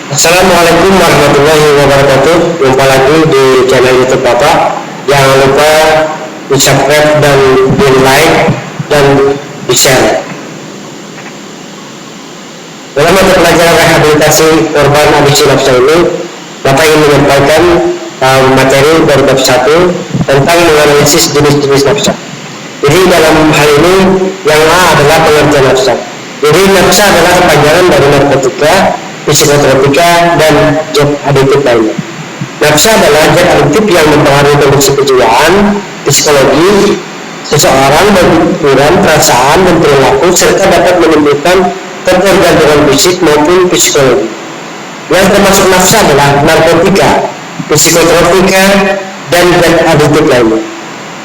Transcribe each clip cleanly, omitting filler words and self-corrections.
Assalamualaikum warahmatullahi wabarakatuh. Jumpa lagi di channel YouTube Bapak. Jangan lupa di subscribe dan di like dan di share. Dalam mata pelajaran rehabilitasi korban adiksi nafsa ini, Bapak ingin menyampaikan materi dari bab 1 tentang menganalisis jenis-jenis nafsa. Jadi dalam hal ini yang A adalah pengertian nafsa. Jadi nafsa adalah kepanjangan dari narkotika, psikotropika, dan zat adiktif lainnya. Nafsa adalah zat adiktif yang mempengaruhi kondisi kejiwaan, psikologi seseorang, pikiran, perasaan, dan perilaku, serta dapat menimbulkan ketergantungan fisik maupun psikologi. Yang termasuk nafsa adalah narkotika, psikotropika, dan zat adiktif lainnya.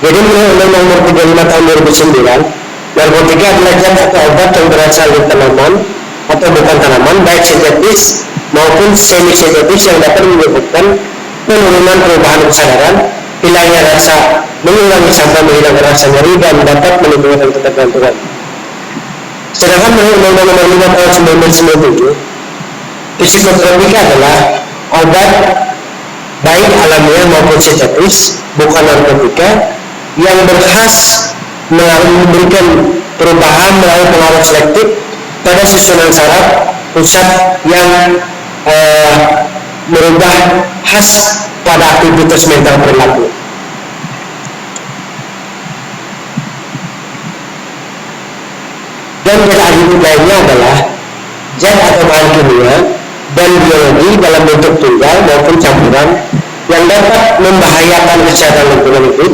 Jadi menurut Undang-Undang Nomor 35 Tahun 2009, narkotika adalah zat atau obat yang berasal dari tanaman atau bukan tanaman, baik sintetis maupun semi sintetis, yang dapat menyebabkan penurunan perubahan kesadaran, hilangnya rasa, mengurangi sampai menghilangkan rasa nyeri, dan dapat menimbulkan ketergantungan. Sedangkan menurut Undang-Undang Nomor 5 Tahun 1997, psikotropika adalah obat baik alamiah maupun sintetis, bukan narkotika, yang berkhas memberikan perubahan melalui pengaruh selektif pada susunan saraf pusat yang merubah khas pada aktivitas mental perilaku. Dan zat adiktif lainnya adalah zat atau bahan kimia dan biologi dalam bentuk tunggal maupun campuran yang dapat membahayakan kesehatan lingkungan hidup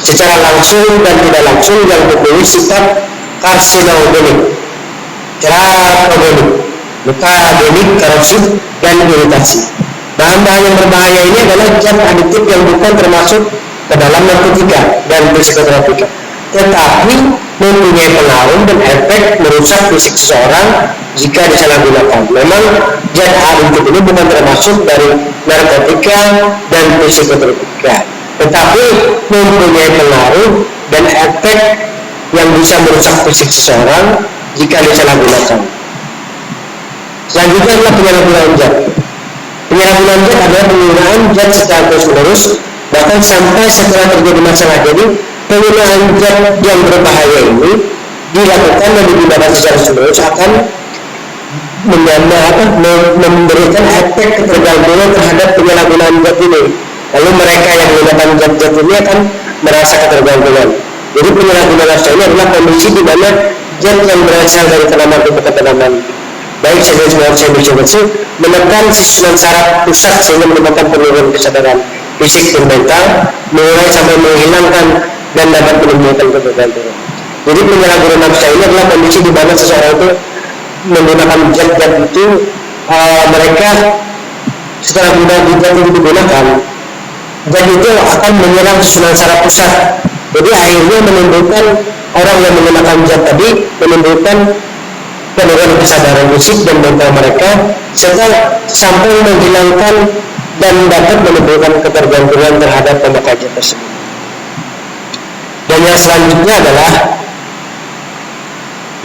secara langsung dan tidak langsung, yang mempunyai sifat karsinogenik, terapogenik, mutagenik, korosif, dan iritasi. Bahan-bahan yang berbahaya ini adalah zat adiktif yang bukan termasuk ke dalam narkotika dan psikotropika, tetapi mempunyai pengaruh dan efek merusak fisik seseorang jika disalahgunakan. Memang zat adiktif ini bukan termasuk dari narkotika dan psikotropika, tetapi mempunyai pengaruh dan efek yang bisa merusak fisik seseorang jika disalahgunakan. Selanjutnya adalah penyalahgunaan zat. Penyalahgunaan zat adalah penggunaan zat secara terus-menerus, bahkan sampai setelah terjadi masalah. Jadi penggunaan zat yang berbahaya ini dilakukan dan digunakan secara terus-menerus akan memberikan efek ketergantungan terhadap penyalahgunaan zat ini. Lalu mereka yang menggunakan zat-zat ini akan merasa ketergantungan. Jadi penyalahgunaan nafsa ini adalah kondisi di mana zat yang berasal dari tanaman atau tanaman, baik sintetis maupun semi sintetis, menekan susunan saraf pusat sehingga menyebabkan penurunan kesadaran fisik dan mental, mulai sampai menghilangkan dan dapat menimbulkan ketergantungan. Jadi penyalahgunaan nafsa ini adalah kondisi di mana seseorang itu menggunakan zat-zat itu, mereka setelah zat itu digunakan, zat itu akan menyerang susunan saraf pusat. Jadi akhirnya menimbulkan orang yang menggunakan zat tadi menimbulkan penurunan kesadaran fisik dan mental mereka, serta sampai menghilangkan dan dapat menimbulkan ketergantungan terhadap pemakai zat tersebut. Dan yang selanjutnya adalah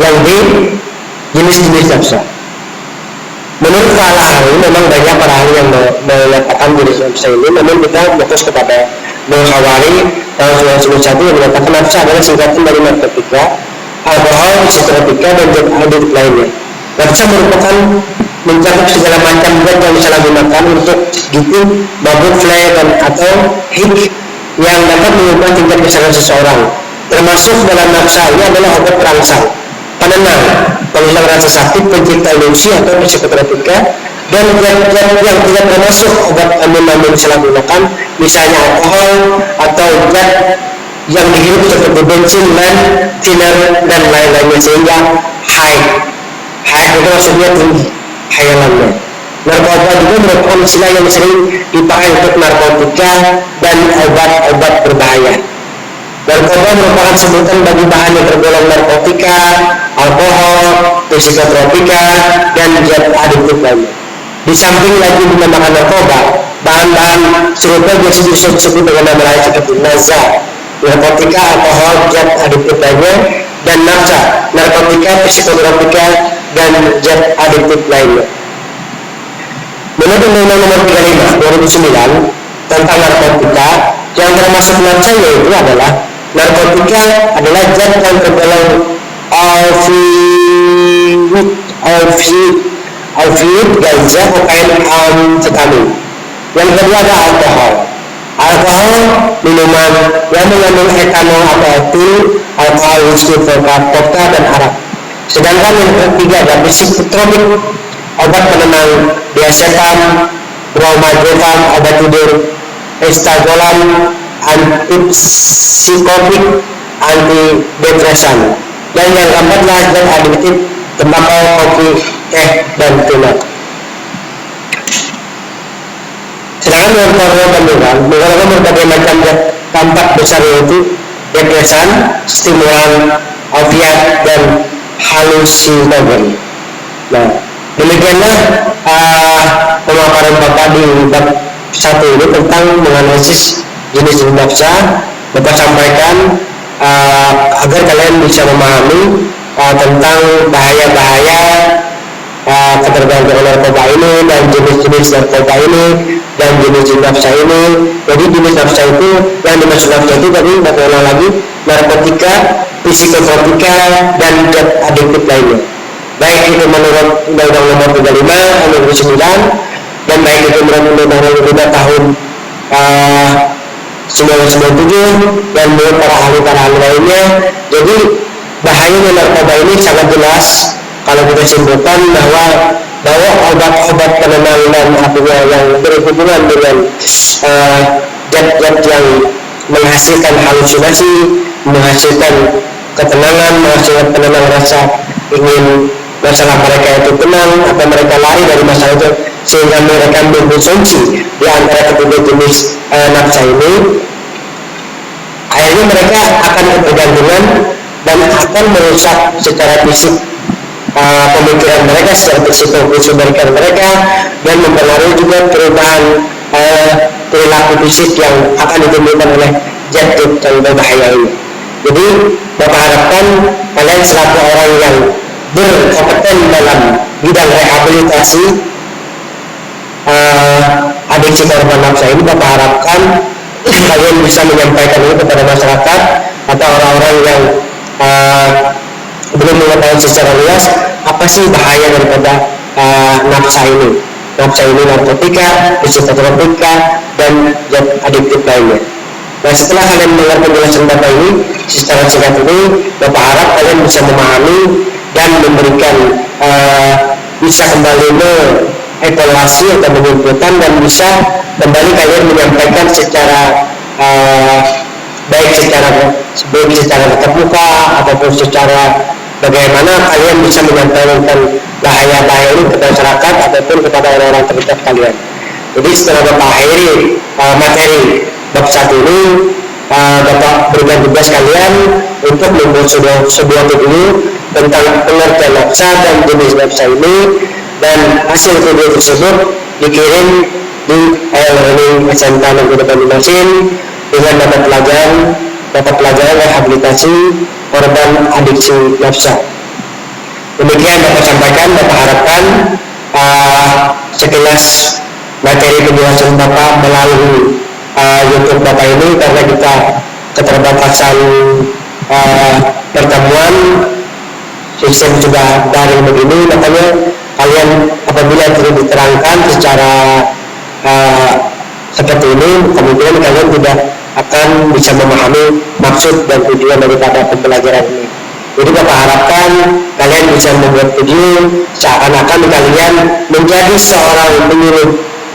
yang B, jenis-jenis nafsa. Menurut para ahli, memang banyak para ahli yang menyatakan jenis nafsa ini, namun kita fokus kepada Al-Hawari tahun 1991 yang menyatakan nafsa adalah singkatan dari narkotika, alkohol, psikotropika, dan zat adiktif lainnya. Nafsa merupakan mencakup segala macam zat yang disalahgunakan untuk gitu, mabuk, flare, dan atau hik yang dapat mengubah tingkat kesadaran seseorang. Termasuk dalam nafsa ini adalah obat perangsang, penenang, penghilang rasa sakit, pencipta ilusi atau psikotropika, dan zat-zat yang tidak termasuk obat namun disalahgunakan, misalnya alkohol atau zat yang dihirup seperti bensin, lem, thinner, dan lain-lainnya, sehingga high itu maksudnya tinggi hayalannya. Narkoba juga merupakan istilah yang sering dipakai untuk narkotika dan obat-obat berbahaya. Narkoba merupakan sebutan bagi bahan yang tergolong narkotika, alkohol, psikotropika, dan zat adiktif lainnya. Di samping lagi dinamakan narkoba, bahan-bahan serupa biasa disebut dengan nama lain seperti naza, narkotika, alkohol, zat adiktif lainnya, dan nafsa, narkotika, psikotropika, dan zat adiktif lainnya. Menurut Undang-Undang Nomor 35 2009 tentang narkotika, yang termasuk nafsa yaitu adalah narkotika adalah zat yang tergolong opiat, ganja, kokain, amfetamin. Yang kedua ada alkohol. Alkohol minuman yang mengandung etanol atau etil, alkohol, whisky, vodka, dan arak. Sedangkan yang ketiga ada psikotropik, obat penenang, diazepam, bromazepam, obat tidur, estagolan, antipsikotik, antidepresan. Dan yang keempat adalah zat adiktif, tembakau, kopi, teh, dan tuna. Sedangkan yang kandungan mengandung berbagai macam zat tampak besar yaitu depresan, stimulan, opiat, dan halusinogen. Nah, demikianlah pemaparan Bapak di bab 1 ini tentang menganalisis jenis nafsa. Bapak sampaikan agar kalian bisa memahami tentang bahaya-bahaya ketergantungan narkoba ini dan jenis-jenis narkoba ini dan jenis nafsa ini. Jadi jenis nafsa itu yang dimaksud nafsa itu tadi Bapak ulang lagi, narkotika, psikotropika, dan zat adiktif lainnya. Baik itu menurut Undang-Undang Nomor 35 tahun 2009 dan baik itu menurut Undang-Undang 5 tahun 1997 dan menurut para ahli lainnya. Jadi bahayanya narkoba ini sangat jelas kalau kita simpulkan bahwa obat-obat penenang dan artinya yang berhubungan dengan zat-zat yang menghasilkan halusinasi, menghasilkan ketenangan, menghasilkan penenang rasa ingin masalah mereka itu tenang atau mereka lari dari masalah itu sehingga mereka mengkonsumsi di antara ketiga jenis nafsa ini, akhirnya mereka akan ketergantungan dan akan merusak secara fisik pemikiran mereka, secara psikologi mereka, dan mempengaruhi juga perubahan perilaku fisik yang akan ditimbulkan oleh zat yang berbahaya ini. Jadi Bapak harapkan kalian selaku orang yang berkompeten dalam bidang rehabilitasi adiksi korban nafsa ini, Bapak harapkan kalian bisa menyampaikan ini kepada masyarakat atau orang-orang yang belum mengetahui secara luas apa sih bahaya daripada nafsa ini. Nafsa ini narkotika, psikotropika, dan zat adiktif lainnya. Nah, setelah kalian mendengar penjelasan Bapak ini secara singkat ini, Bapak harap kalian bisa memahami dan memberikan bisa kembali mengevaluasi atau menyimpulkan dan bisa kembali kalian menyampaikan secara baik secara tatap muka ataupun secara bagaimana kalian bisa menyampaikan bahaya-bahaya ini kepada masyarakat ataupun kepada orang-orang terdekat kalian. Jadi setelah Bapak akhiri materi bab 1 ini, Bapak berikan tugas kalian untuk membuat sebuah video tentang pengertian nafsa dan jenis nafsa ini, dan hasil video tersebut dikirim di e-learning SMK Negeri Banjarmasin dengan dapat pelajaran rehabilitasi korban adiksi nafsa. Demikian Bapak sampaikan. Bapak harapkan sekilas materi penjelasan Bapak melalui YouTube Bapak ini, karena kita keterbatasan pertemuan sistem juga daring begini, makanya kalian apabila tidak diterangkan secara seperti ini, kemungkinan kalian tidak akan bisa memahami maksud dan tujuan daripada pembelajaran ini. Jadi Bapak harapkan kalian bisa membuat video seakan-akan kalian menjadi seorang penyuluh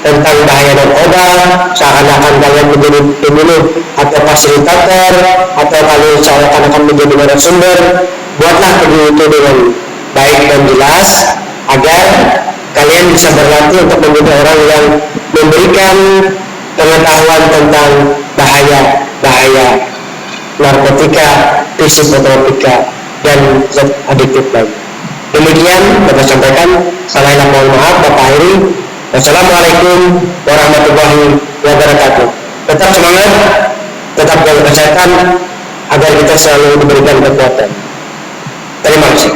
tentang bahaya narkoba, seakan-akan kalian menjadi penyuluh atau fasilitator, atau kalian seakan-akan menjadi narasumber. Buatlah video itu dengan baik dan jelas agar kalian bisa berlatih untuk menjadi orang yang memberikan pengetahuan tentang bahaya narkotika, psikotropika, dan zat adiktif lain. Demikian Bapak sampaikan. Salahnya mohon maaf. Bapak akhiri. Wassalamualaikum warahmatullahi wabarakatuh. Tetap semangat, tetap jaga kesehatan agar kita selalu diberikan kekuatan. Terima kasih.